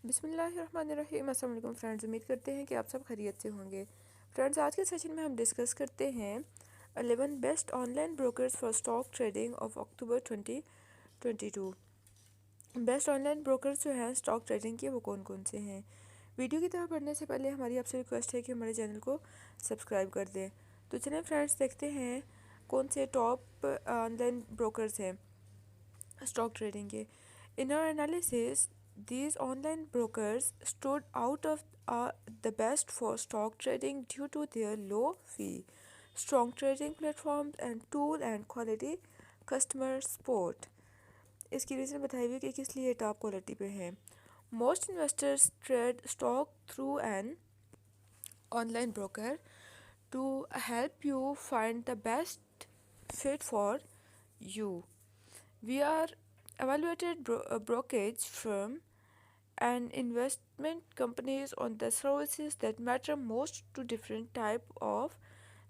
बिस्मिल्लाहिर्रहमानिर्रहीम। अस्सलाम वालेकुम फ्रेंड्स, उम्मीद करते हैं कि आप सब खैरियत से होंगे। फ्रेंड्स, आज के सेशन में हम डिस्कस करते हैं 11 best online brokers for stock trading of October 2022। Best online brokers जो हैं स्टॉक ट्रेडिंग के, वो कौन कौन से हैं। वीडियो की तरफ बढ़ने से पहले हमारी आपसे रिक्वेस्ट है कि हमारे चैनल को सब्सक्राइब कर दें। तो चलिए फ्रेंड्स, देखते हैं कौन से टॉप ऑनलाइन ब्रोकर्स हैं स्टॉक ट्रेडिंग के। In our analysis, these online brokers stood out of the best for stock trading due to their low fee, strong trading platforms, and tool and quality customer support. इसकी reason बताई हुई कि किस लिए top quality पे हैं। Most investors trade stock through an online broker to help you find the best fit for you. We are evaluated brokerage firm and investment companies on the services that matter most to different type of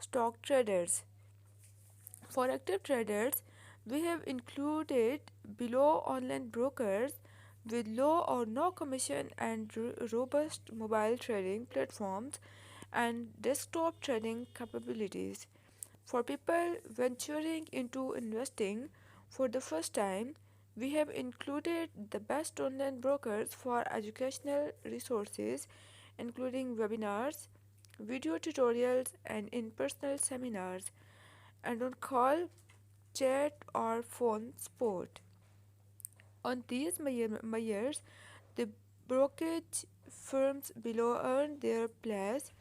stock traders. For active traders, we have included below online brokers with low or no commission and robust mobile trading platforms and desktop trading capabilities. For people venturing into investing for the first time, we have included the best online brokers for educational resources, including webinars, video tutorials, and in person seminars, and on call, chat, or phone support. On these measures, the brokerage firms below earn their place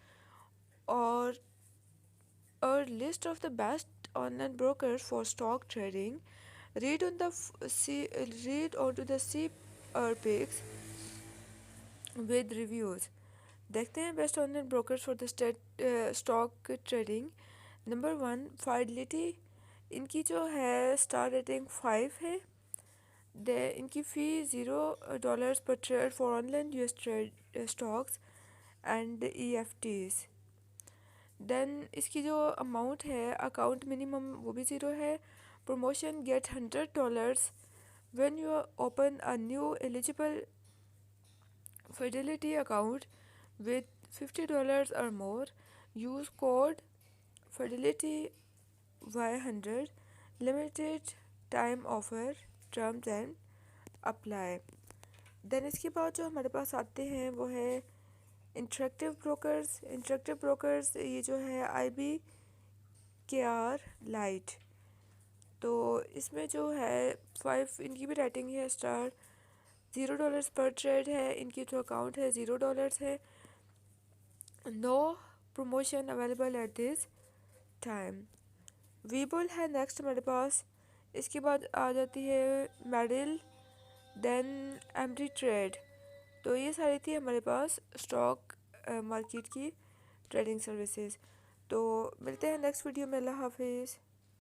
or a list of the best online brokers for stock trading. Read on the read onto the picks with reviews. देखते हैं best online brokers for the stock trading. Number 1, fidelity. इनकी जो है star rating 5 है। इनकी fee $0 पर trade for online US trade stocks and EFTs। Then इसकी जो अमाउंट है अकाउंट मिनिमम वो भी ज़ीरो है। Promotion get $100 when you open a new eligible fidelity account with $50 or more. Use code fidelity Y100, limited time offer, terms and apply। Then इसके बाद जो हमारे पास आते हैं वो है इंटरेक्टिव ब्रोकर्स। ये जो है IBKR लाइट। तो इसमें जो है 5 इनकी भी रेटिंग है स्टार। $0 पर ट्रेड है। इनकी जो अकाउंट है $0 है। No promotion available at this time. Webull है नेक्स्ट हमारे पास। इसके बाद आ जाती है मेडिल, देन एमडी ट्रेड। तो ये सारी थी हमारे पास स्टॉक मार्केट की ट्रेडिंग सर्विसेज। तो मिलते हैं नेक्स्ट वीडियो में। अल्लाह हाफिज़।